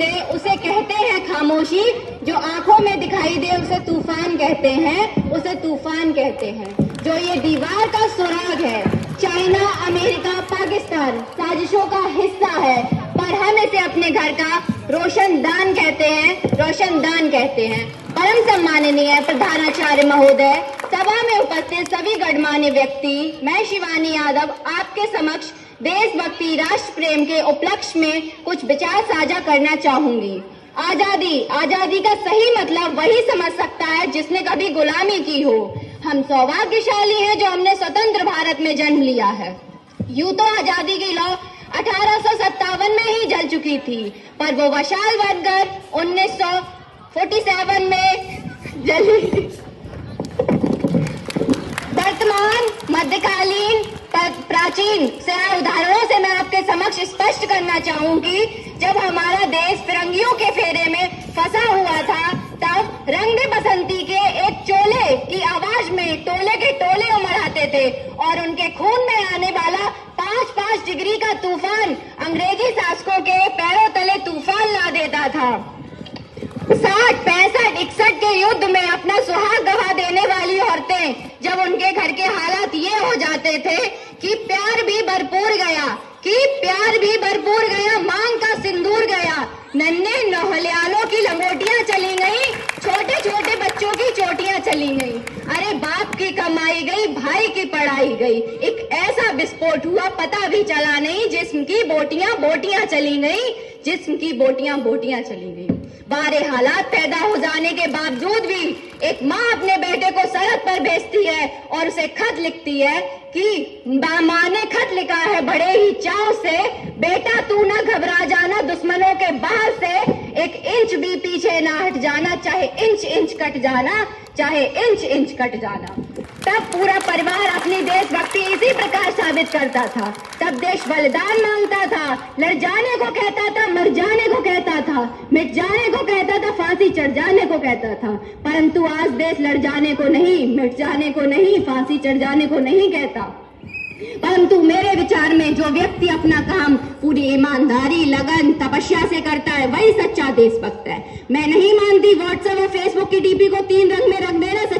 दे उसे कहते हैं खामोशी, जो आंखों में दिखाई दे उसे तूफान कहते हैं, उसे तूफान कहते हैं। जो ये दीवार का सुराग है, चाइना, अमेरिका, पाकिस्तान साजिशों का हिस्सा है, पर हम इसे अपने घर का रोशनदान कहते हैं, रोशनदान कहते हैं। परम सम्माननीय प्रधानाचार्य महोदय, सभा में उपस्थित सभी गणमान्य व्यक्ति, मैं शिवानी यादव आपके समक्ष देशभक्ति, राष्ट्र प्रेम के उपलक्ष्य में कुछ विचार साझा करना चाहूंगी। आजादी, आजादी का सही मतलब वही समझ सकता है जिसने कभी गुलामी की हो। हम सौभाग्यशाली हैं जो हमने स्वतंत्र भारत में जन्म लिया है। यूं तो आजादी की लौ 1857 में ही जल चुकी थी, पर वो वशाल बनकर 1947 में जली। वर्तमान, मध्यकालीन, प्राचीन से उदाहरणों से मैं आपके समक्ष स्पष्ट करना चाहूंगी, जब हमारा देश फिरंगियों के फेरे में फंसा हुआ था, तब रंग बसंती के एक चोले की आवाज में टोले के टोले उमड़ आते थे और उनके खून में आने वाला 5-5 डिग्री का तूफान अंग्रेजी शासकों के पैरों तले तूफान ला देता था। 60, 65, 61 के युद्ध में अपना सुहाग गवा देने वाली औरतें, जब उनके घर के हालात ये हो जाते थे कि प्यार भी भरपूर गया, मांग का सिंदूर गया, नन्हे नौहलियालों की लंगोटियां चली गई, छोटे छोटे बच्चों की चोटियां चली गई। अरे बाप की कमाई गई, भाई की पढ़ाई गई। एक ऐसा विस्फोट हुआ, पता भी चला नहीं, जिस्म की बोटियां चली गई, जिस्म की बोटियां चली गई। बारे हालात पैदा हो जाने के बावजूद भी एक माँ अपने बेटे को सड़क पर भेजती है और उसे खत लिखती है कि माँ ने खत लिखा है बड़े ही चाव से, बेटा तू ना घबरा जाना, दुश्मनों के बाहर से 1 इंच भी पीछे ना हट जाना, चाहे इंच इंच कट जाना, चाहे इंच इंच कट जाना। तब पूरा परिवार अपनी देशभक्ति इसी प्रकार साबित करता था। तब देश बलिदान मांगता था, लड़ जाने को कहता था, मर जाने को कहता था, मिट जाने को कहता था, फांसी चढ़ जाने को कहता था। परंतु आज देश लड़ जाने को नहीं, मिट जाने को नहीं, फांसी चढ़ जाने को नहीं कहता। परंतु मेरे विचार में जो व्यक्ति अपना काम पूरी ईमानदारी, लगन, तपस्या से करता है, वही सच्चा देशभक्त है। मैं नहीं मानती व्हाट्सएप और फेसबुक की डीपी को 3 रंग में रख देना